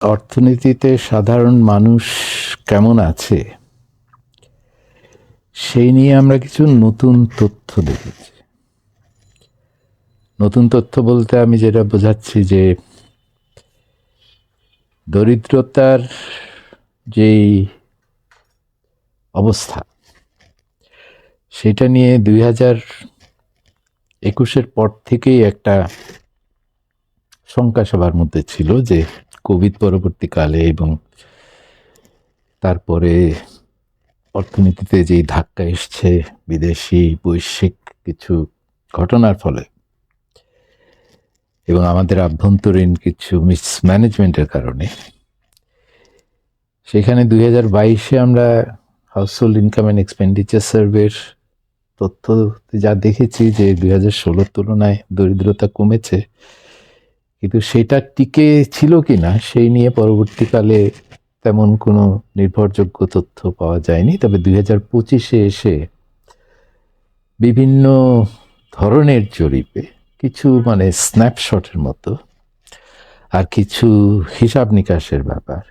অর্থনীতিতে সাধারণ মানুষ কেমন আছে সেই নিয়ে আমরা কিছু নতুন তথ্য দেখেছি। নতুন তথ্য বলতে আমি যেটা বোঝাচ্ছি যে দরিদ্রতার যেই অবস্থা সেটা নিয়ে 2021-এর পর থেকেই একটা শঙ্কা সবার মধ্যে ছিল যে কোভিড পরবর্তীকালে এবং তারপরে অর্থনীতিতে যেই ধাক্কা এসছে বিদেশি বৈশ্বিক কিছু ঘটনার ফলে এবং আমাদের আভ্যন্তরীণ কিছু মিসম্যানেজমেন্টের কারণে, সেখানে 2022-এ আমরা হাউসহোল্ড ইনকাম অ্যান্ড এক্সপেন্ডিচার সার্ভের তথ্য যা দেখেছি যে 2016-র তুলনায় দরিদ্রতা কমেছে, কিন্তু সেটা টিকে ছিল কিনা সেই নিয়ে পরবর্তীকালে তেমন কোনো নির্ভরযোগ্য তথ্য পাওয়া যায়নি। তবে 2025-এ এসে বিভিন্ন ধরনের জরিপে কিছু স্ন্যাপশটের মতো আর কিছু হিসাব নিকাশের ব্যাপার।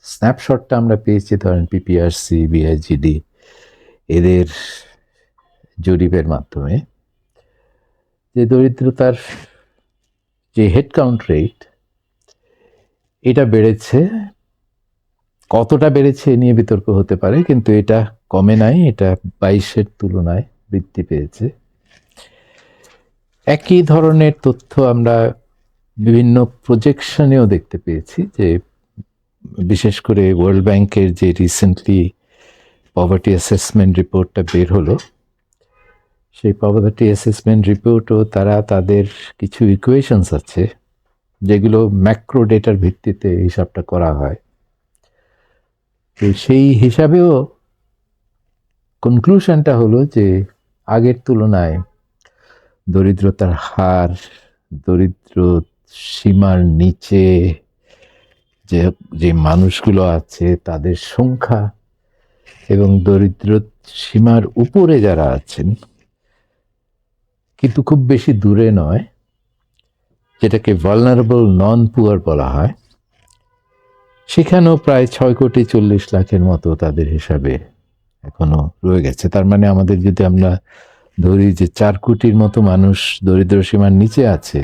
স্ন্যাপশটটা আমরা পেয়েছি ধরেন পিপিআরসি, বিআইজিডি এদের জরিপের মাধ্যমে, যে দরিদ্রতার যে হেডকাউন্ট রেট এটা বেড়েছে। কতটা বেড়েছে এ নিয়ে বিতর্ক হতে পারে, কিন্তু এটা কমে নাই, এটা 22-এর তুলনায় বৃদ্ধি পেয়েছে। একই ধরনের তথ্য আমরা বিভিন্ন প্রজেকশনেও দেখতে পেয়েছি, যে বিশেষ করে ওয়ার্ল্ড ব্যাংকের যে রিসেন্টলি পভার্টি অ্যাসেসমেন্ট রিপোর্টটা বের হলো, সেই পভার্টি অ্যাসেসমেন্ট রিপোর্টও তারা তাদের কিছু ইকুয়েশনস আছে যেগুলো ম্যাক্রো ডেটার ভিত্তিতে হিসাবটা করা হয়। তো সেই হিসাবেও কনক্লুশনটা হলো যে আগের তুলনায় দরিদ্রতার হার, দরিদ্র সীমার নিচে যে যে মানুষগুলো আছে তাদের সংখ্যা এবং দরিদ্র সীমার উপরে যারা আছেন কিন্তু খুব বেশি দূরে নয়, যেটাকে ভালনারেবল নন পুয়ার বলা হয়, সেখানেও প্রায় 6,40,00,000 মতো তাদের হিসাবে এখনো রয়ে গেছে। তার মানে আমাদের যদি আমরা ধরি যে 4 কোটির মতো মানুষ দরিদ্র সীমার নিচে আছে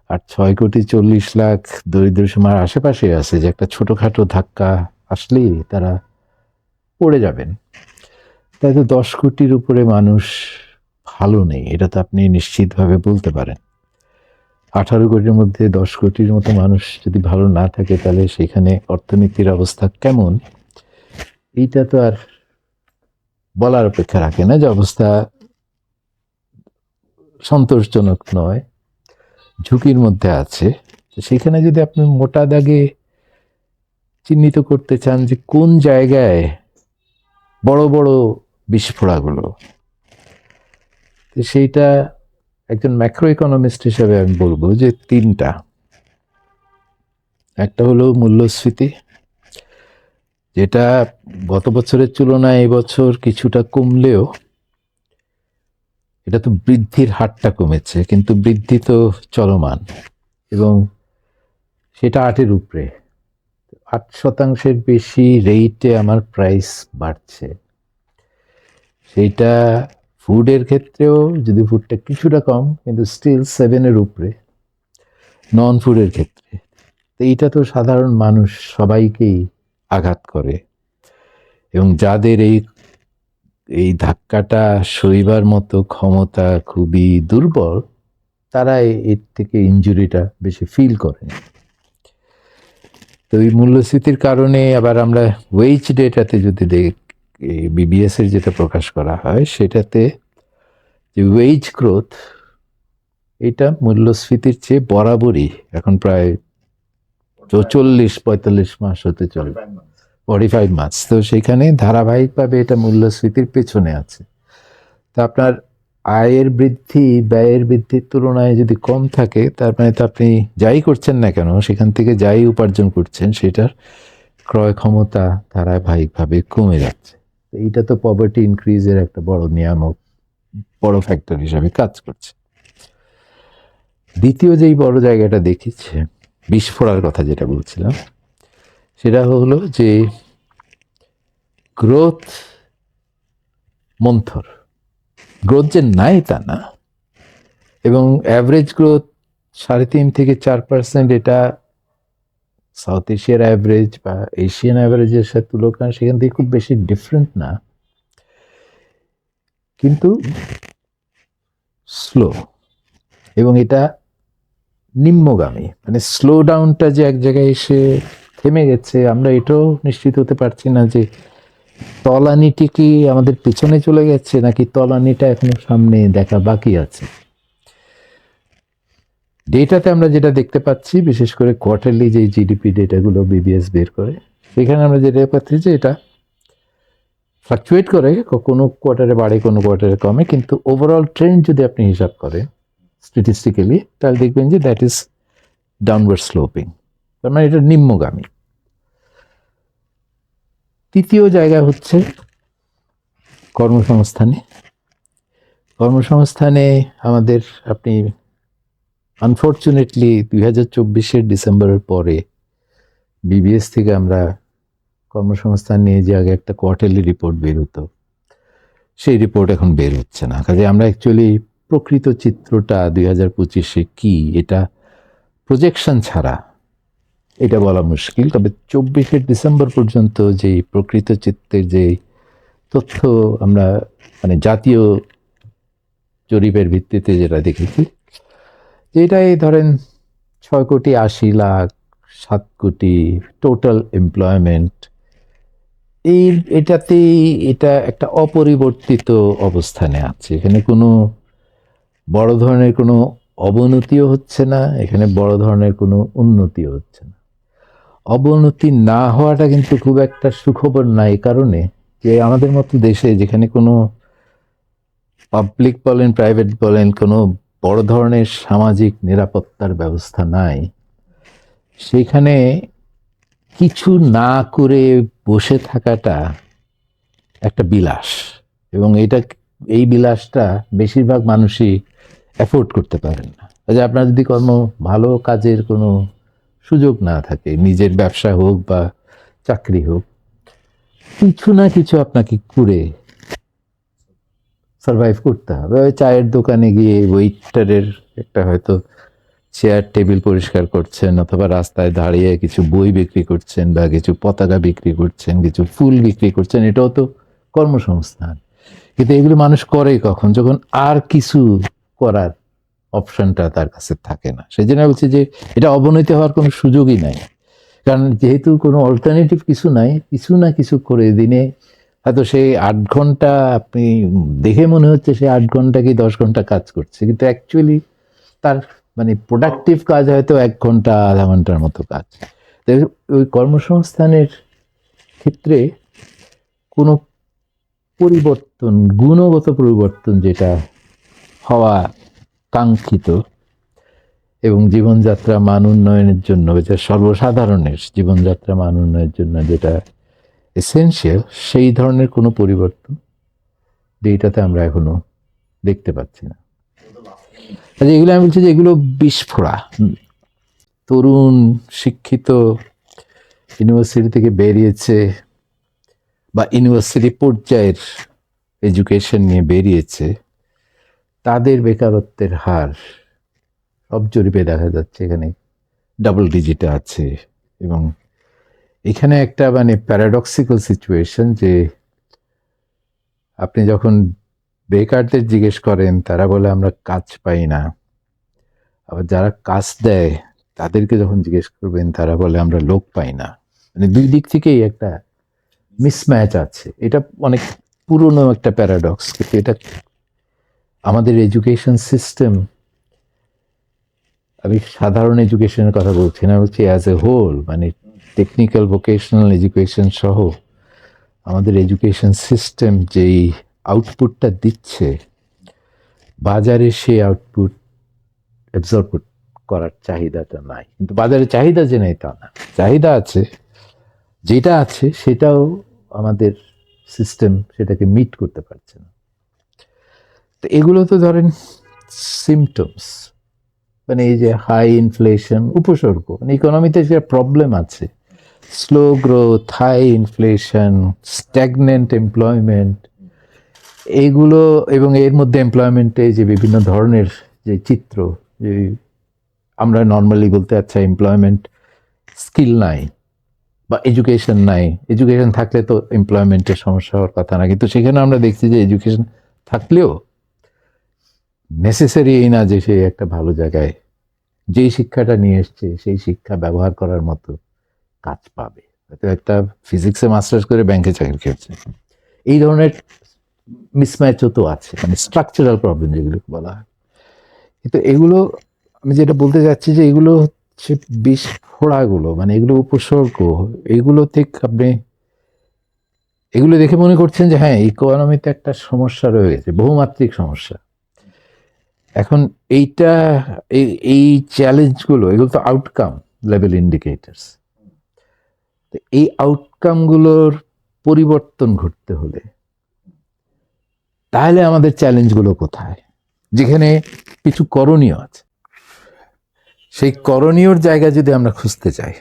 আর 6,40,00,000 দরিদ্র সীমার আশেপাশে আছে, যে একটা ছোটখাটো ধাক্কা আসলেই তারা পড়ে যাবেন। তাই তো 10 কোটির উপরে মানুষ ভালো নেই, এটা তো আপনি নিশ্চিতভাবে বলতে পারেন। 18 কোটির মধ্যে 10 কোটির মতো মানুষ যদি ভালো না থাকে, তাহলে সেখানে অর্থনীতির অবস্থা কেমন, এইটা তো আর বলার অপেক্ষা রাখে না, যে অবস্থা সন্তোষজনক নয়, ঝুঁকির মধ্যে আছে। সেখানে যদি আপনি মোটা দাগে চিহ্নিত করতে চান যে কোন জায়গায় বড় বড় বিস্ফোরণগুলো, সেইটা একজন ম্যাক্রো ইকোনমিস্ট হিসেবে আমি বলবো যে 3টা। একটা হলো মূল্যস্ফীতি, যেটা গত বছরের তুলনায় এবছর কিছুটা কমলেও এটা তো বৃদ্ধির হারটা কমেছে, কিন্তু বৃদ্ধি তো চলমান এবং সেটা 8-এর উপরে, 8% বেশি রেটে আমার প্রাইস বাড়ছে। সেইটা ফুডের ক্ষেত্রেও, যদি ফুডটা কিছুটা কম, কিন্তু স্টিল 7-এর উপরে নন ফুডের ক্ষেত্রে। তো এইটা তো সাধারণ মানুষ সবাইকেই আঘাত করে এবং যাদের এই ধাক্কাটা সইবার মতো ক্ষমতা খুবই দুর্বল, তারা এর থেকে ইনজুরিটা বেশি ফিল করে। তো এই মূল্যস্ফীতির কারণে আবার আমরা ওয়েজ ডেটাতে যদি বিবিএস এর যেটা প্রকাশ করা হয়, সেটাতে যে ওয়েজ গ্রোথ, এটা মূল্যস্ফীতির চেয়ে বরাবরই এখন প্রায় 40-45 মাস হতে চলে, 45 মাস। তো সেখানে ধারাবাহিকভাবে এটা মূল্যস্ফীতির পেছনে আছে। তো আপনার আয়ের বৃদ্ধি ব্যয়ের বৃদ্ধির তুলনায় যদি কম থাকে, তার মানে তো আপনি যাই করছেন না কেন, সেখান থেকে যাই উপার্জন করছেন, সেটার ক্রয় ক্ষমতা ধারাবাহিকভাবে কমে যাচ্ছে। এইটা তো পভার্টি ইনক্রিজের একটা বড় নিয়ামক, বড় ফ্যাক্টর হিসাবে কাজ করছে। দ্বিতীয় যেই বড় জায়গাটা দেখেছে বিস্ফোরার কথা যেটা বলছিলাম, সেটা হলো যে গ্রোথ মন্থর, গ্রোথ যে নাই তা না, এবং অ্যাভারেজ গ্রোথ 3.5 থেকে 4%, এটা সাউথ এশিয়ার অ্যাভারেজ বা এশিয়ান অ্যাভারেজের সাথে তুলনা সেখান থেকে খুব বেশি ডিফারেন্ট না, কিন্তু স্লো, এবং এটা নিম্নগামী, মানে স্লো ডাউনটা যে এক জায়গায় এসে থেমে গেছে, আমরা এটাও নিশ্চিত হতে পারছি না যে তলানিটি কি আমাদের পেছনে চলে গেছে নাকি তলানিটা এখনো সামনে দেখা বাকি আছে। ডেটাতে আমরা যেটা দেখতে পাচ্ছি, বিশেষ করে কোয়ার্টারলি যে জিডিপি ডেটাগুলো বিবিএস বের করে, সেখানে আমরা যেটা পাচ্ছি যে এটা ফ্লাকচুয়েট করে, কোনো কোয়ার্টারে বাড়ে কোনো কোয়ার্টারে কমে, কিন্তু ওভারঅল ট্রেন্ড যদি আপনি হিসাব করেন স্ট্যাটিস্টিক্যালি, তাহলে দেখবেন যে দ্যাট ইজ ডাউনওয়ার্ড স্লোপিং, তার মানে এটা নিম্নগামী। তৃতীয় জায়গা হচ্ছে কর্মসংস্থানে। কর্মসংস্থানে আমাদের, আপনি আনফর্চুনেটলি 2024 ডিসেম্বরের পরে বিবিএস থেকে আমরা কর্মসংস্থান নিয়ে যে আগে একটা কোয়ার্টারলি রিপোর্ট বের হতো, সেই রিপোর্ট এখন বের হচ্ছে না। কাজে আমরা অ্যাকচুয়ালি প্রকৃত চিত্রটা 2025 কি, এটা প্রজেকশন ছাড়া এটা বলা মুশকিল। তবে 24 ডিসেম্বর পর্যন্ত যে প্রকৃত চিত্রের যে তথ্য আমরা, মানে জাতীয় জরিপের ভিত্তিতে যেটা দেখেছি, যেটাই ধরেন 6,80,00,000, 7 কোটি টোটাল এমপ্লয়মেন্ট, এটাতেই এটা একটা অপরিবর্তিত অবস্থানে আছে। এখানে কোনো বড় ধরনের কোনো অবনতিও হচ্ছে না, এখানে বড় ধরনের কোনো উন্নতিও হচ্ছে না। অবনতি না হওয়াটা কিন্তু খুব একটা সুখবর না, এই কারণে যে আমাদের মতো দেশে যেখানে কোনো পাবলিক বলেন প্রাইভেট বলেন কোনো বড় ধরনের সামাজিক নিরাপত্তার ব্যবস্থা নাই, সেখানে কিছু না করে বসে থাকাটা একটা বিলাস, এবং এই বিলাসটা বেশিরভাগ মানুষই অ্যাফোর্ড করতে পারেন না। কাজে আপনার যদি ভালো কাজের কোনো সুযোগ না থাকে, নিজের ব্যবসা হোক বা চাকরি হোক, কিছু না কিছু আপনাকে করে সার্ভাইভ করতে হবে। ওই চায়ের দোকানে গিয়ে ওয়েটারের একটা হয়তো চেয়ার টেবিল পরিষ্কার করছেন, অথবা রাস্তায় দাঁড়িয়ে কিছু বই বিক্রি করছেন, বা কিছু পতাকা বিক্রি করছেন, কিছু ফুল বিক্রি করছেন, এটাও তো কর্মসংস্থান। কিন্তু এগুলো মানুষ করে কখন, যখন আর কিছু করার অপশনটা তার কাছে থাকে না। সেই জন্য বলছি যে এটা অবনতি হওয়ার কোনো সুযোগই নাই, কারণ যেহেতু কোনো অল্টারনেটিভ কিছু নাই, কিছু না কিছু করে দিনে হয়তো সেই 8 ঘন্টা আপনি দেখে মনে হচ্ছে সে 8 ঘন্টা কি 10 ঘন্টা কাজ করছে, কিন্তু অ্যাকচুয়ালি তার মানে প্রোডাক্টিভ কাজ হয়তো 1 ঘন্টা আধা ঘন্টার মতো কাজ। তো ওই কর্মসংস্থানের ক্ষেত্রে কোনো পরিবর্তন, গুণগত পরিবর্তন যেটা হওয়া কাঙ্ক্ষিত, এবং জীবনযাত্রা মান উন্নয়নের জন্য, যেটা সর্বসাধারণের জীবনযাত্রা মান উন্নয়নের জন্য যেটা এসেনশিয়াল, সেই ধরনের কোনো পরিবর্তন এইটাতে আমরা এখনো দেখতে পাচ্ছি না। এগুলো আমি বলছি যে এগুলো বিস্ফোরা। তরুণ শিক্ষিত ইউনিভার্সিটি থেকে বেরিয়েছে, বা ইউনিভার্সিটি পর্যায়ের এডুকেশন নিয়ে বেরিয়েছে, তাদের বেকারত্বের হার সব জরিপে দেখা যাচ্ছে এখানে ডাবল ডিজিটে আছে। এবং এখানে একটা মানে প্যারাডক্সিক্যাল সিচুয়েশন, যে আপনি যখন বেকারদের জিজ্ঞেস করেন, তারা বলে আমরা কাজ পাই না। আবার যারা কাজ দেয় তাদেরকে যখন জিজ্ঞেস করবেন, তারা বলে আমরা লোক পাই না। মানে দুই দিক থেকেই একটা মিসম্যাচ আছে। এটা অনেক পুরনো একটা প্যারাডক্স, কিন্তু এটা আমাদের এডুকেশন সিস্টেম, আমি সাধারণ এডুকেশনের কথা বলছি না, বলছি অ্যাজ এ হোল, মানে টেকনিক্যাল ভোকেশনাল এডুকেশন সহ আমাদের এডুকেশন সিস্টেম যেই আউটপুটটা দিচ্ছে, বাজারে সেই আউটপুট অ্যাবজর্ব করার চাহিদাটা নাই। কিন্তু বাজারে চাহিদা যে নেই তা না, চাহিদা আছে, যেটা আছে সেটাও আমাদের সিস্টেম সেটাকে মিট করতে পারছে না। তো এগুলো তো ধরেন সিমটমস, মানে এই যে হাই ইনফ্লেশন উপসর্গ, মানে ইকোনমিতে যে প্রবলেম আছে, slow growth, high inflation, stagnant employment, এইগুলো, এবং এর মধ্যে এমপ্লয়মেন্টে যে বিভিন্ন ধরনের যে চিত্র, যে আমরা নর্মালি বলতে আচ্ছা এমপ্লয়মেন্ট স্কিল নাই বা এডুকেশন নাই, এডুকেশন থাকলে তো এমপ্লয়মেন্টের সমস্যা হওয়ার কথা না, কিন্তু সেখানে আমরা দেখছি যে এডুকেশন থাকলেও নেসেসারি এই না যে সে একটা ভালো জায়গায় যেই শিক্ষাটা নিয়ে এসছে সেই শিক্ষা ব্যবহার করার মতো কাজ পাবে। হয়তো একটা ফিজিক্সে মাস্টার্স করে ব্যাংকে চাকরি খেয়েছে, এই ধরনের মিসম্যাচও তো আছে, মানে স্ট্রাকচারাল প্রবলেম যেগুলো বলা হয়। কিন্তু এগুলো আমি যেটা বলতে চাচ্ছি যে এগুলো হচ্ছে বিস্ফোড়াগুলো, মানে এগুলো উপসর্গ, এগুলো থেকে আপনি এগুলো দেখে মনে করছেন যে হ্যাঁ ইকোনমিতে একটা সমস্যা রয়ে গেছে, বহুমাত্রিক সমস্যা। এখন এইটা এই চ্যালেঞ্জগুলো, এগুলো তো আউটকাম লেভেল ইন্ডিকেটার্স। এই আউটকামগুলোর পরিবর্তন ঘটতে হলে তাহলে আমাদের চ্যালেঞ্জগুলো কোথায়, যেখানে কিছু করণীয় আছে, সেই করণীয়র জায়গা যদি আমরা খুঁজতে চাই,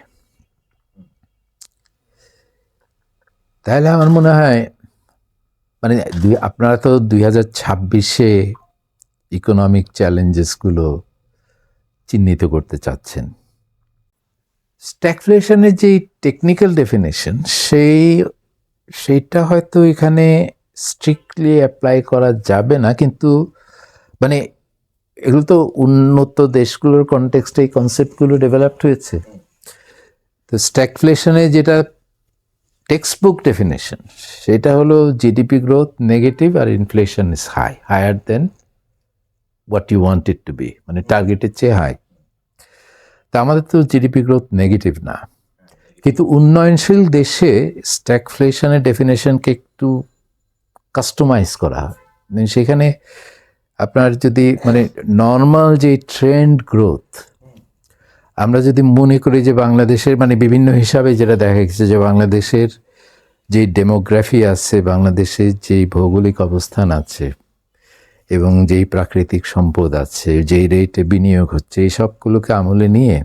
তাহলে আমার মনে হয় মানে আপনারা তো 2026-এ ইকোনমিক চ্যালেঞ্জেসগুলো চিহ্নিত করতে চাচ্ছেন। স্ট্যাগফ্লেশনের যে টেকনিক্যাল ডেফিনেশন সেইটা হয়তো এখানে স্ট্রিক্টলি অ্যাপ্লাই করা যাবে না, কিন্তু মানে এগুলো তো উন্নত দেশগুলোর কনটেক্সটে এই কনসেপ্টগুলো ডেভেলপড হয়েছে। তো স্ট্যাগফ্লেশনে যেটা টেক্সট বুক ডেফিনেশন সেটা হলো জিডিপি গ্রোথ নেগেটিভ আর inflation is high, higher than what you want it to be, মানে টার্গেটের চেয়ে হাই। তা আমাদের তো জিডিপি গ্রোথ নেগেটিভ না, কিন্তু উন্নয়নশীল দেশে স্ট্যাগফ্লেশনের ডেফিনেশনকে একটু কাস্টমাইজ করা হয়। সেখানে আপনার যদি মানে নর্মাল যে ট্রেন্ড গ্রোথ, আমরা যদি মনে করি যে বাংলাদেশের মানে বিভিন্ন হিসাবে যেটা দেখা গেছে যে বাংলাদেশের যে ডেমোগ্রাফি আছে, বাংলাদেশের যেই ভৌগোলিক অবস্থান আছে এবং যেই প্রাকৃতিক সম্পদ আছে, যেই রেটে বিনিয়োগ হচ্ছে, এই সবগুলোকে আমলে নিয়ে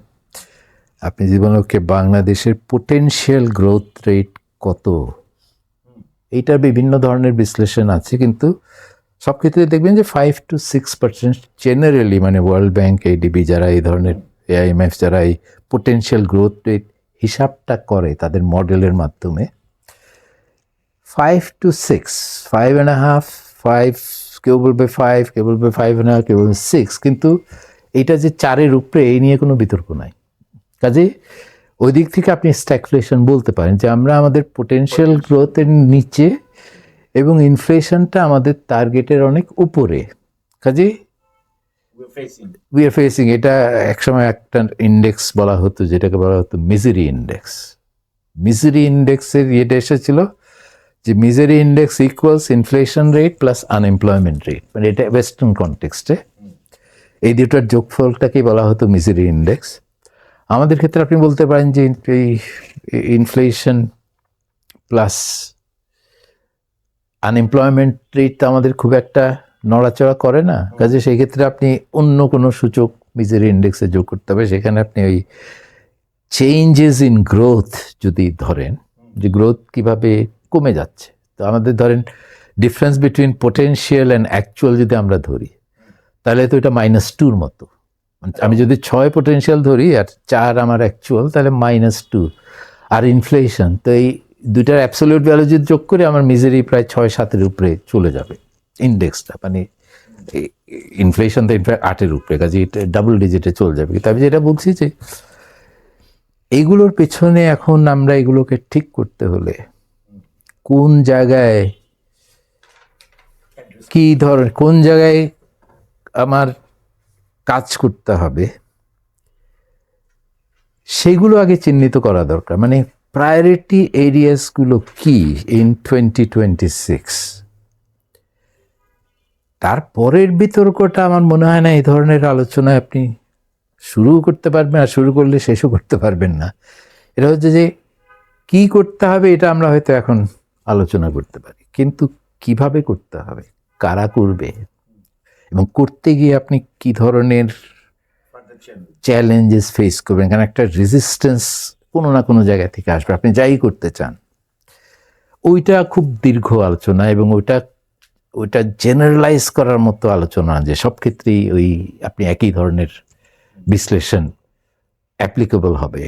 আপনি জীবনকে বাংলাদেশের পোটেনশিয়াল গ্রোথ রেট কত, এইটার বিভিন্ন ধরনের বিশ্লেষণ আছে, কিন্তু সব ক্ষেত্রে দেখবেন যে 5 to 6% জেনারেলি, মানে ওয়ার্ল্ড ব্যাংক, এডিবি যারা এই ধরনের, AIMF যারা এই পোটেনশিয়াল গ্রোথ রেট হিসাবটা করে তাদের মডেলের মাধ্যমে 5 to 6, 5.5, 5, কেউ বলবে 5, কেউ বলবে 5.5, কেউ বলবে 6, কিন্তু এটা যে 4-এর উপরে এই নিয়ে কোনো বিতর্ক নাই। কাজে ওই দিক থেকে আপনি স্ট্যাগফ্লেশন বলতে পারেন যে আমরা আমাদের পোটেনশিয়াল গ্রোথের নিচে এবং ইনফ্লেশনটা আমাদের টার্গেটের অনেক উপরে। কাজে উই আর ফেসিং, এটা একসময় একটা ইন্ডেক্স বলা হতো যেটাকে বলা হতো মিজারি ইন্ডেক্স। মিজারি ইন্ডেক্সের ইয়েটা এসেছিল যে misery index equals inflation rate plus unemployment rate, মানে এটা ওয়েস্টার্ন কনটেক্সটে এই দুটার যোগফলটাকেই বলা হতো মিজারি ইন্ডেক্স। আমাদের ক্ষেত্রে আপনি বলতে পারেন যে এই ইনফ্লেশন প্লাস আনএমপ্লয়মেন্ট রেটটা আমাদের খুব একটা নড়াচড়া করে না, কাজে সেই ক্ষেত্রে আপনি অন্য কোনো সূচক মিজারি ইন্ডেক্সে যোগ করতে হবে। সেখানে আপনি ওই চেঞ্জেস ইন গ্রোথ যদি ধরেন, যে গ্রোথ কিভাবে কমে যাচ্ছে, তো আমাদের ধরেন difference between potential and actual যদি আমরা ধরি, তাহলে তো এটা -2-র মতো। আমি যদি 6 পোটেনশিয়াল ধরি আর 4 আমার অ্যাকচুয়াল, তাহলে -2। আর ইনফ্লেশন, তো এই দুইটার অ্যাবসলিউট ভ্যালু যদি যোগ করে আমার মিজারি প্রায় 6-7-এর উপরে চলে যাবে ইন্ডেক্সটা, মানে ইনফ্লেশন তো ইনফ্যাক্ট 8-এর উপরে, কাজে এটা ডাবল ডিজিটে চলে যাবে। কিন্তু আমি যেটা বলছি যে এইগুলোর পেছনে এখন আমরা এগুলোকে ঠিক করতে হলে কোন জায়গায় কি কোন জায়গায় আমার কাজ করতে হবে সেগুলো আগে চিহ্নিত করা দরকার। মানে প্রায়োরিটি এরিয়াসগুলো কি ইন 2026, তারপরের বিতর্কটা আমার মনে হয় না এই ধরনের আলোচনায় আপনি শুরু করতে পারবেন, আর শুরু করলে শেষও করতে পারবেন না। এটা হচ্ছে যে কি করতে হবে এটা আমরা হয়তো এখন আলোচনা করতে পারি, কিন্তু কিভাবে করতে হবে, কারা করবে, এবং করতে গিয়ে আপনি কি ধরনের চ্যালেঞ্জেস ফেস করবেন, কারণ একটা রেজিস্ট্যান্স কোনো না কোনো জায়গা থেকে আসবে, আপনি যাই করতে চান। ওইটা খুব দীর্ঘ আলোচনা, এবং ওইটা জেনারেলাইজ করার মতো আলোচনা যে সব ক্ষেত্রেই ওই আপনি একই ধরনের বিশ্লেষণ অ্যাপ্লিকেবল হবে।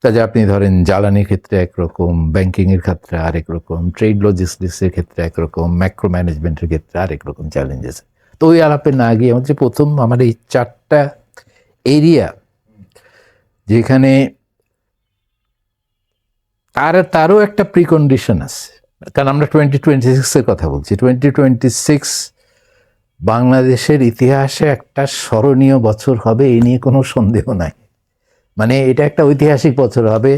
কাজে আপনি ধরেন জ্বালানির ক্ষেত্রে একরকম, ব্যাংকিংয়ের ক্ষেত্রে আরেক রকম, ট্রেড লজিস্টিক্সের ক্ষেত্রে একরকম, ম্যাক্রো ম্যানেজমেন্টের ক্ষেত্রে আরেক রকম চ্যালেঞ্জেস। তো ওই আলাপে না গিয়ে আমাদের প্রথম আমার এই 4টা এরিয়া যেখানে তারও একটা প্রিকন্ডিশন আছে, কারণ আমরা 2026-এর কথা বলছি। 2026 বাংলাদেশের ইতিহাসে একটা স্মরণীয় বছর হবে, এই নিয়ে কোনো সন্দেহ নাই। মানে এটা একটা ঐতিহাসিক বছর হবে।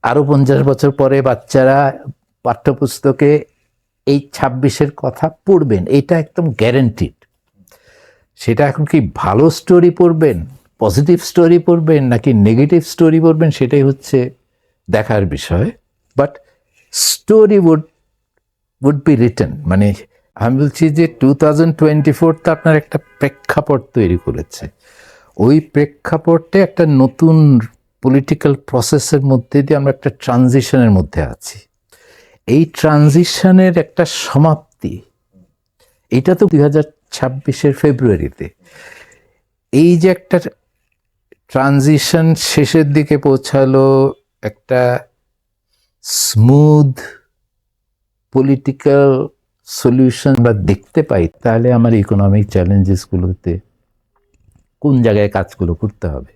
আরও 50 বছর পরে বাচ্চারা পাঠ্যপুস্তকে এই 26-এর কথা পড়বেন, এটা একদম গ্যারেন্টিড। সেটা এখন কি ভালো স্টোরি পড়বেন, পজিটিভ স্টোরি পড়বেন, নাকি নেগেটিভ স্টোরি পড়বেন, সেটাই হচ্ছে দেখার বিষয়। But story would be written. মানে আমি বলছি যে 2024 তো আপনার একটা প্রেক্ষাপট তৈরি করেছে। ওই প্রেক্ষাপটে একটা নতুন পলিটিক্যাল প্রসেসের মধ্যে দিয়ে আমরা একটা ট্রানজিশনের মধ্যে আছি। এই ট্রানজিশনের একটা সমাপ্তি, এটা তো 2026-এর ফেব্রুয়ারিতে। এই যে একটা ট্রানজিশন শেষের দিকে পৌঁছালো, একটা স্মুথ পলিটিক্যাল সলিউশন আমরা দেখতে পাই, তাহলে আমার ইকোনমিক চ্যালেঞ্জেসগুলোতে কোন জায়গায় কাজগুলো করতে হবে,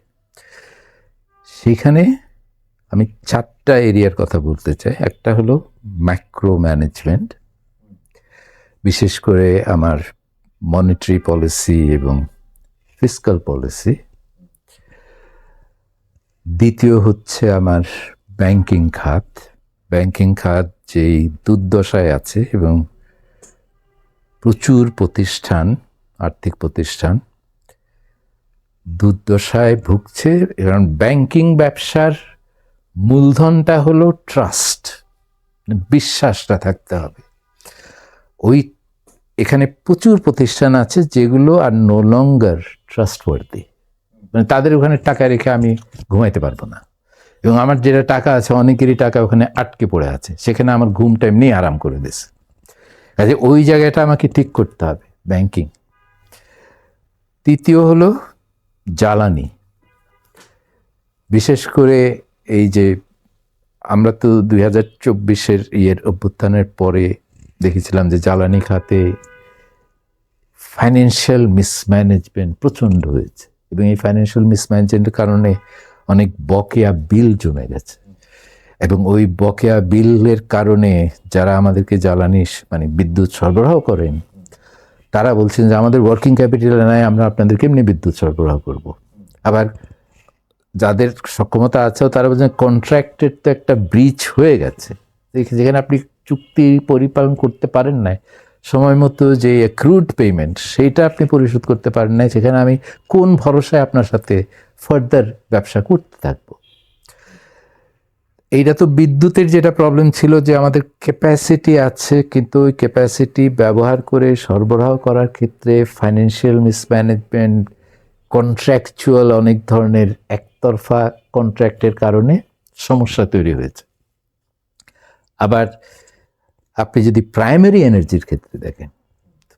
সেখানে আমি 4টা এরিয়ার কথা বলতে চাই। একটা হলো ম্যাক্রো ম্যানেজমেন্ট, বিশেষ করে আমার মনিটারি পলিসি এবং ফিস্কাল পলিসি। দ্বিতীয় হচ্ছে আমার ব্যাংকিং খাত যেই দুর্দশায় আছে, এবং প্রচুর প্রতিষ্ঠান, আর্থিক প্রতিষ্ঠান দুর্দশায় ভুগছে। কারণ ব্যাংকিং ব্যবসার মূলধনটা হলো ট্রাস্ট, বিশ্বাসটা থাকতে হবে। এখানে প্রচুর প্রতিষ্ঠান আছে যেগুলো আর নো লঙ্গার ট্রাস্টওয়ার্দি। মানে তাদের ওখানে টাকা রেখে আমি ঘুমাইতে পারবো না, এবং আমার যেটা টাকা আছে, অনেকেরই টাকা ওখানে আটকে পড়ে আছে, সেখানে আমার ঘুমটা এমনি আরাম করে দিছে। কাজে ওই জায়গাটা আমাকে ঠিক করতে হবে, ব্যাংকিং। তৃতীয় হলো জ্বালানি। বিশেষ করে এই যে আমরা তো 2024-এর অভ্যুত্থানের পরে দেখেছিলাম যে জ্বালানি খাতে ফাইন্যান্সিয়াল মিসম্যানেজমেন্ট প্রচণ্ড হয়েছে, এবং এই ফাইন্যান্সিয়াল মিসম্যানেজমেন্টের কারণে অনেক বকেয়া বিল জমে গেছে, এবং ওই বকেয়া বিলের কারণে যারা আমাদেরকে জ্বালানি মানে বিদ্যুৎ সরবরাহ করেন, তারা বলছেন যে আমাদের ওয়ার্কিং ক্যাপিটাল নাই, আমরা আপনাদেরকে এমনি বিদ্যুৎ সরবরাহ করব। আবার যাদের সক্ষমতা আছে তারা বলছেন কন্ট্রাক্টের তো একটা ব্রিচ হয়ে গেছে, যেখানে আপনি চুক্তি পরিপালন করতে পারেন না, সময় মতো যে অ্যাক্রুড পেমেন্ট সেইটা আপনি পরিশোধ করতে পারেন না, সেখানে আমি কোন ভরসায় আপনার সাথে ফার্দার ব্যবসা করতে থাকবো। এইটা তো বিদ্যুতের যেটা প্রবলেম ছিল যে আমাদের ক্যাপাসিটি আছে, কিন্তু ওই ক্যাপাসিটি ব্যবহার করে সরবরাহ করার ক্ষেত্রে ফাইন্যান্সিয়াল মিসম্যানেজমেন্ট, কন্ট্রাকচুয়াল অনেক ধরনের একতরফা কন্ট্রাক্টের কারণে সমস্যা তৈরি হয়েছে। আবার আপনি যদি প্রাইমারি এনার্জির ক্ষেত্রে দেখেন,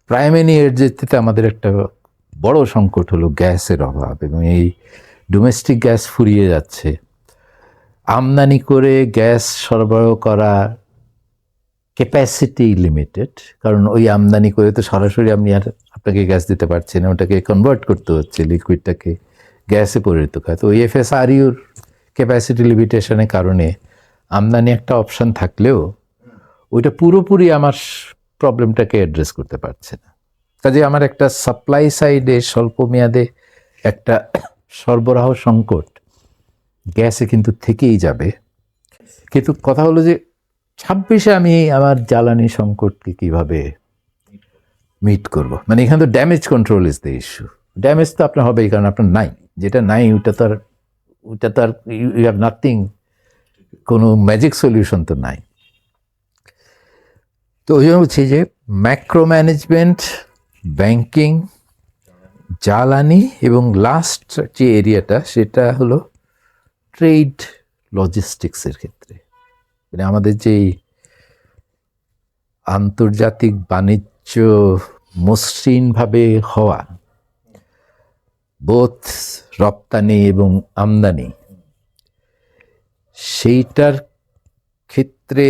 প্রাইমারি এনার্জিতে আমাদের একটা বড় সংকট হলো গ্যাসের অভাব, এবং এই ডোমেস্টিক গ্যাস ফুরিয়ে যাচ্ছে। আমদানি করে গ্যাস সরবরাহ করা ক্যাপাসিটি লিমিটেড, কারণ ওই আমদানি করে তো সরাসরি আপনি আর আপনাকে গ্যাস দিতে পারছেন না, ওটাকে কনভার্ট করতে হচ্ছে, লিকুইডটাকে গ্যাসে পরিণত করে। তো ওই এফএসআরইউর ক্যাপাসিটি লিমিটেশনের কারণে আমদানি একটা অপশান থাকলেও ওইটা পুরোপুরি আমার প্রবলেমটাকে অ্যাড্রেস করতে পারছে না। কাজে আমার একটা সাপ্লাই সাইডে স্বল্প মেয়াদে একটা সরবরাহ সংকট গ্যাসে কিন্তু থেকেই যাবে। কিন্তু কথা হলো যে 26-এ আমি আমার জ্বালানি সংকটকে কিভাবে মিট করব। মানে এখানে তো damage control is the issue. Damage তো আপনার হবেই, কারণ আপনার নাই, যেটা নাই ওইটা তো আর ইউ হ্যাভ নাথিং, কোনো ম্যাজিক সলিউশন তো নাই। তো ওই জন্য বলছি যে ম্যাক্রো ম্যানেজমেন্ট, ব্যাংকিং, জ্বালানি এবং লাস্ট যে এরিয়াটা সেটা হলো ট্রেড লজিস্টিক্সের ক্ষেত্রে, মানে আমাদের যেই আন্তর্জাতিক বাণিজ্য মসৃণভাবে হওয়া, বোথ রপ্তানি এবং আমদানি, সেইটার ক্ষেত্রে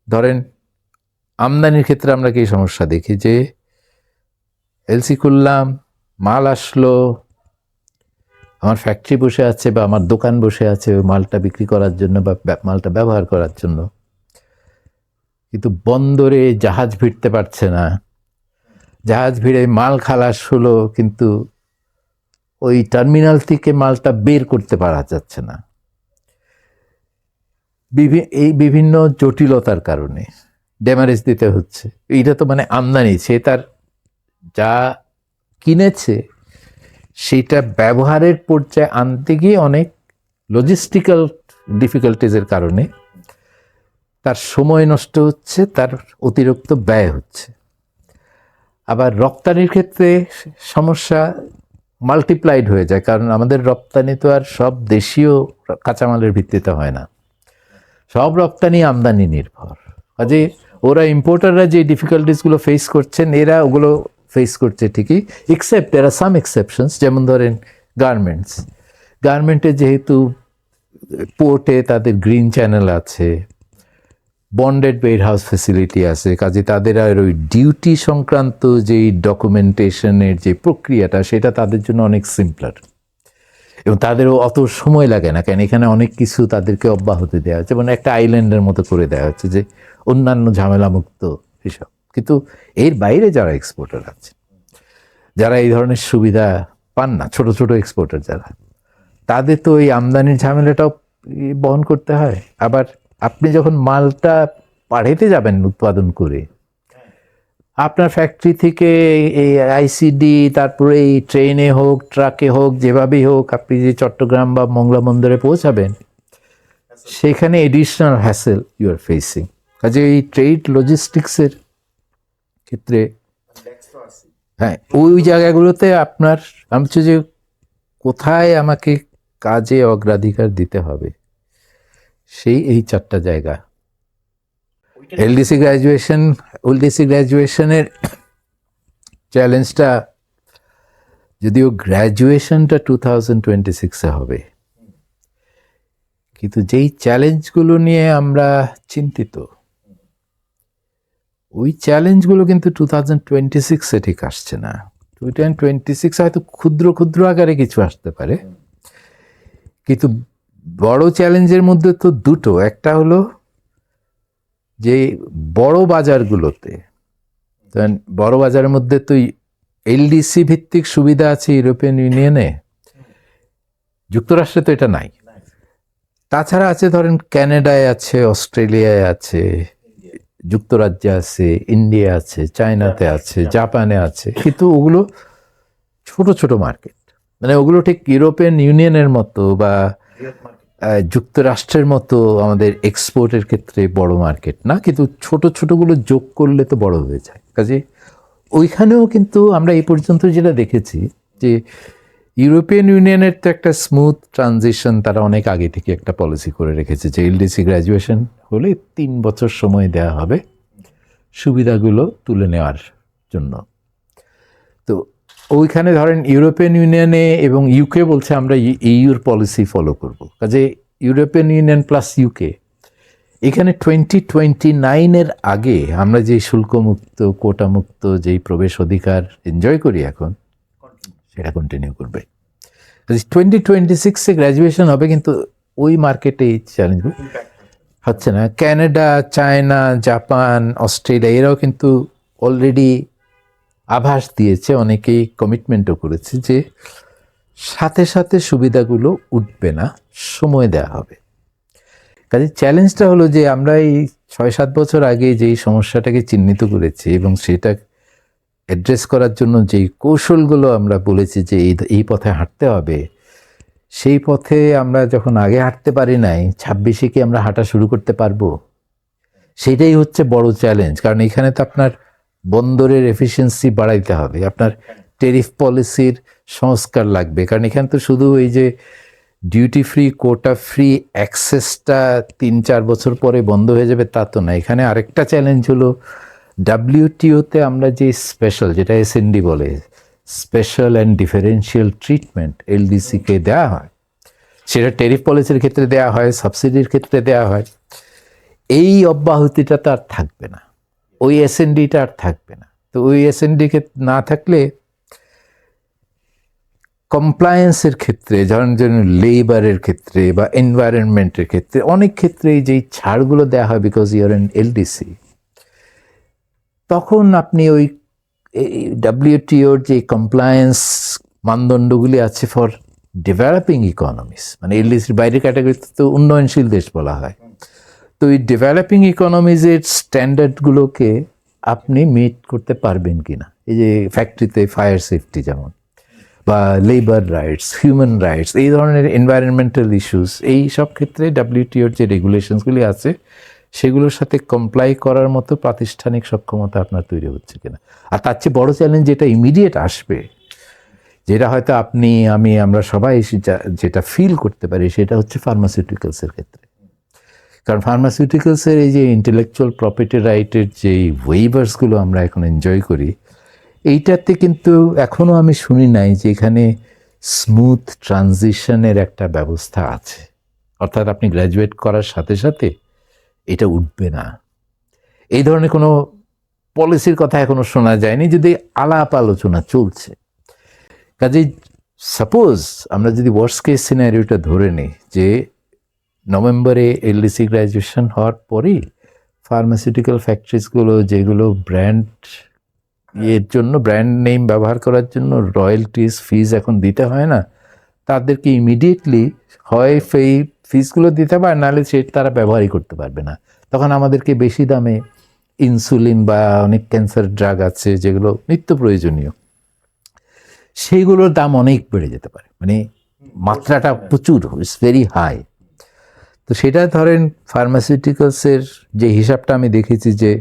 ধরেন আমদানির ক্ষেত্রে আমরা কি সমস্যা দেখি যে এলসি করলাম, মাল আসলো, আমার ফ্যাক্টরি বসে আছে বা আমার দোকান বসে আছে ওই মালটা বিক্রি করার জন্য বা মালটা ব্যবহার করার জন্য, কিন্তু বন্দরে জাহাজ ভিড়তে পারছে না, জাহাজ ভিড়ে মাল খালাস হলো কিন্তু ওই টার্মিনাল থেকে মালটা বের করতে পারা যাচ্ছে না, এই বিভিন্ন জটিলতার কারণে ড্যামারেজ দিতে হচ্ছে। এইটা তো মানে আমদানি, সে তার যা কিনেছে সেটা ব্যবহারের পর্যায়ে আনতে গিয়ে অনেক লজিস্টিক্যাল ডিফিকাল্টিজের কারণে তার সময় নষ্ট হচ্ছে, তার অতিরিক্ত ব্যয় হচ্ছে। আবার রপ্তানির ক্ষেত্রে সমস্যা মাল্টিপ্লাইড হয়ে যায়, কারণ আমাদের রপ্তানি তো আর সব দেশীয় কাঁচামালের ভিত্তিতে হয় না, সব রপ্তানি আমদানি নির্ভর। কাজে ওরা ইম্পোর্টাররা যে ডিফিকাল্টিসগুলো ফেস করছেন এরা ওগুলো ফেস করছে ঠিকই, এক্সেপ্ট দেয়ার আর সাম এক্সেপশনস। যেমন ধরেন গার্মেন্টে যেহেতু পোর্টে তাদের গ্রিন চ্যানেল আছে, বন্ডেড ওয়্যার হাউস ফ্যাসিলিটি আছে, কাজে তাদের আর ওই ডিউটি সংক্রান্ত যেই ডকুমেন্টেশনের যে প্রক্রিয়াটা সেটা তাদের জন্য অনেক সিম্পলার, এবং তাদেরও অত সময় লাগে না, কেন এখানে অনেক কিছু তাদেরকে অব্যাহতি দেওয়া হচ্ছে, মানে একটা আইল্যান্ডের মতো করে দেওয়া হচ্ছে যে অন্যান্য ঝামেলামুক্ত এসব। কিন্তু এর বাইরে যারা এক্সপোর্টার আছে, যারা এই ধরনের সুবিধা পান না, ছোট ছোট এক্সপোর্টার যারা, তাদের তো এই আমদানির ঝামেলাটাও বহন করতে হয়। আবার আপনি যখন মালটা পাঠাতে যাবেন উৎপাদন করে, আপনার ফ্যাক্টরি থেকে এই আইসিডি, তারপরে এই ট্রেনে হোক ট্রাকে হোক যেভাবেই হোক আপনি যে চট্টগ্রাম বা মংলা বন্দরে পৌঁছাবেন, সেখানে additional hassle you are facing. কাজে এই ট্রেড লজিস্টিক্সের ক্ষেত্রে হ্যাঁ ওই জায়গাগুলোতে আপনার আমি বলছি যে কোথায় আমাকে কাজে অগ্রাধিকার দিতে হবে, এই চারটা জায়গা। এলডিসি গ্র্যাজুয়েশনের চ্যালেঞ্জটা, যদিও গ্র্যাজুয়েশনটা 2026-এ হবে, কিন্তু যেই চ্যালেঞ্জগুলো নিয়ে আমরা চিন্তিত ওই চ্যালেঞ্জগুলো কিন্তু 2026-এ ঠিক আসছে না। 2026 হয়তো ক্ষুদ্র ক্ষুদ্র আকারে কিছু আসতে পারে, কিন্তু বড় চ্যালেঞ্জের মধ্যে তো দুটো, একটা হলো যে বড় বাজারগুলোতে, বড় বাজারের মধ্যে তো এলডিসি ভিত্তিক সুবিধা আছে ইউরোপিয়ান ইউনিয়নে, যুক্তরাষ্ট্রে তো এটা নাই। তাছাড়া আছে ধরেন ক্যানাডায় আছে, অস্ট্রেলিয়ায় আছে, যুক্তরাজ্যে আছে, ইন্ডিয়া আছে, চায়নাতে আছে, জাপানে আছে, কিন্তু ওগুলো ছোট ছোট মার্কেট, মানে ওগুলো ঠিক ইউরোপিয়ান ইউনিয়নের মতো বা যুক্তরাষ্ট্রের মতো আমাদের এক্সপোর্টের ক্ষেত্রে বড় মার্কেট না, কিন্তু ছোট ছোটগুলো যোগ করলে তো বড় হয়ে যায়। কাজে ওইখানেও কিন্তু আমরা এই পর্যন্ত যেটা দেখেছি যে ইউরোপিয়ান ইউনিয়নের তো একটা স্মুথ ট্রানজিশন, তারা অনেক আগে থেকে একটা পলিসি করে রেখেছে যে এলডিসি গ্র্যাজুয়েশন হলে 3 বছর সময় দেওয়া হবে সুবিধাগুলো তুলে নেওয়ার জন্য। তো ওইখানে ধরেন ইউরোপিয়ান ইউনিয়নে এবং ইউকে বলছে আমরা ইউর পলিসি ফলো করব, কাজে ইউরোপিয়ান ইউনিয়ন প্লাস ইউকে এখানে 2029-এর আগে আমরা যে শুল্কমুক্ত কোটামুক্ত যেই প্রবেশ অধিকার এনজয় করি এখন, সেটা কন্টিনিউ করবে। 2026-এ গ্র্যাজুয়েশন হবে, কিন্তু ওই মার্কেটে এই চ্যালেঞ্জগুলো হচ্ছে না। ক্যানাডা, চায়না, জাপান, অস্ট্রেলিয়া এরাও কিন্তু অলরেডি আভাস দিয়েছে, অনেকেই কমিটমেন্টও করেছে যে সাথে সাথে সুবিধাগুলো উঠবে না, সময় দেওয়া হবে। কাজে চ্যালেঞ্জটা হলো যে আমরা এই 6-7 বছর আগে যেই সমস্যাটাকে চিহ্নিত করেছি এবং সেটা অ্যাড্রেস করার জন্য যেই কৌশলগুলো আমরা বলেছি যে এই পথে হাঁটতে হবে, সেই পথে আমরা যখন আগে হাঁটতে পারি নাই, 26-এ কি আমরা হাঁটা শুরু করতে পারবো? সেটাই হচ্ছে বড় চ্যালেঞ্জ। কারণ এখানে তো আপনার বন্দরের এফিসিয়েন্সি বাড়াইতে হবে, আপনার টেরিফ পলিসির সংস্কার লাগবে, কারণ এখানে তো শুধু এই যে ডিউটি ফ্রি কোটা ফ্রি অ্যাক্সেসটা 3-4 বছর পরে বন্ধ হয়ে যাবে তা তো না। এখানে আরেকটা চ্যালেঞ্জ হলো ডাব্লিউটিওতে আমরা যে স্পেশাল, যেটা এসএনডি বলে, স্পেশাল অ্যান্ড ডিফারেন্সিয়াল ট্রিটমেন্ট এলডিসিকে দেওয়া হয়, সেটা টেরিফ পলিসির ক্ষেত্রে দেওয়া হয়, সাবসিডির ক্ষেত্রে দেওয়া হয়। এই অব্যাহতিটা তো আর থাকবে না, ওই এসএনডিটা আর থাকবে না। তো ওই এসএনডি না থাকলে কমপ্লায়েন্সের ক্ষেত্রে, ধরেন লেবারের ক্ষেত্রে বা এনভায়রনমেন্টের ক্ষেত্রে, অনেক ক্ষেত্রে যেই ছাড়গুলো দেওয়া হয় বিকজ ইউর এন এলডিসি, তখন আপনি ওই ডাব্লিউটিওর যে কমপ্লায়েন্স মানদণ্ডগুলি আছে ফর ডেভেলপিং ইকোনমিস, মানে এলডিসির বাইরের ক্যাটাগরিতে তো উন্নয়নশীল দেশ বলা হয়, তো এই ডেভেলপিং ইকোনমিজের স্ট্যান্ডার্ডগুলোকে আপনি মিট করতে পারবেন কি না। এই যে ফ্যাক্টরিতে ফায়ার সেফটি যেমন, বা লেবার রাইটস, হিউম্যান রাইটস, এই ধরনের এনভায়রনমেন্টাল ইস্যুস, এই সব ক্ষেত্রে ডাব্লিউটিওর যে রেগুলেশনসগুলি আছে সেগুলোর সাথে কমপ্লাই করার মতো প্রাতিষ্ঠানিক সক্ষমতা আপনার তৈরি হচ্ছে কিনা। আর তার চেয়ে বড় চ্যালেঞ্জ যেটা ইমিডিয়েট আসবে, যেটা হয়তো আপনি, আমি, আমরা সবাই যেটা ফিল করতে পারি, সেটা হচ্ছে ফার্মাসিউটিক্যালসের ক্ষেত্রে। কারণ ফার্মাসিউটিক্যালসের এই যে ইন্টেলেকচুয়াল প্রপার্টি রাইটের যে ওয়েভার্সগুলো আমরা এখন এনজয় করি, এইটাতে কিন্তু এখনও আমি শুনি নাই যে এখানে স্মুথ ট্রানজিশনের একটা ব্যবস্থা আছে। অর্থাৎ আপনি গ্র্যাজুয়েট করার সাথে সাথে এটা উঠবে না, এই ধরনের কোনো পলিসির কথা এখনো শোনা যায়নি, যদি আলাপ আলোচনা চলছে। কাজেই সাপোজ আমরা যদি ওয়ার্স্ট কেস সিনারিওটা ধরে নিই যে নভেম্বরে এলডিসি গ্র্যাজুয়েশন হওয়ার পরেই ফার্মাসিউটিক্যাল ফ্যাক্টরিজগুলো, যেগুলো ব্র্যান্ড এর জন্য, ব্র্যান্ড নেম ব্যবহার করার জন্য রয়্যালটিস ফিজ এখন দিতে হয় না, তাদেরকে ইমিডিয়েটলি হয় সেই ফিজগুলো দিতে হবে, নাহলে সে তারা ব্যবহারই করতে পারবে না। তখন আমাদেরকে বেশি দামে ইনসুলিন বা অনেক ক্যান্সার ড্রাগ আছে যেগুলো নিত্য প্রয়োজনীয়, সেইগুলোর দাম অনেক বেড়ে যেতে পারে, মানে মাত্রাটা প্রচুর, ইটস ভেরি হাই। তো সেটা ধরেন ফার্মাসিউটিক্যালসের যে হিসাবটা আমি দেখেছি যে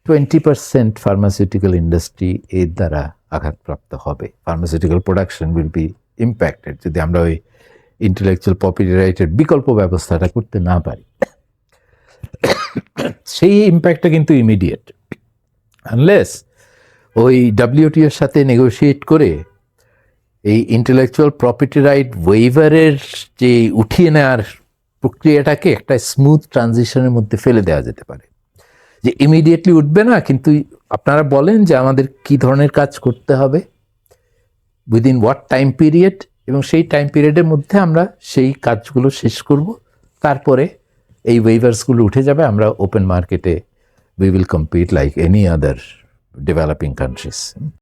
20% ফার্মাসিউটিক্যাল ইন্ডাস্ট্রি এর দ্বারা আঘাতপ্রাপ্ত হবে, pharmaceutical production will be impacted, যদি আমরা ওই ইন্টেলেকচুয়াল প্রপার্টি রাইটের বিকল্প ব্যবস্থাটা করতে না পারি। সেই ইম্প্যাক্টটা কিন্তু ইমিডিয়েট, আনলেস ওই ডাব্লিউটিওর সাথে নেগোশিয়েট করে এই ইন্টেলেকচুয়াল প্রপার্টি রাইট ওয়েভারের যে উঠিয়ে নেওয়ার প্রক্রিয়াটাকে একটা স্মুথ ট্রানজিশনের মধ্যে ফেলে দেওয়া যেতে পারে, যে ইমিডিয়েটলি উঠবে না, কিন্তু আপনারা বলেন যে আমাদের কি ধরনের কাজ করতে হবে, উইদিন হোয়াট টাইম পিরিয়ড, এবং সেই টাইম পিরিয়ডের মধ্যে আমরা সেই কাজগুলো শেষ করব, তারপরে এই ওয়েভার্সগুলো উঠে যাবে, আমরা ওপেন মার্কেটে we will compete like any other developing countries.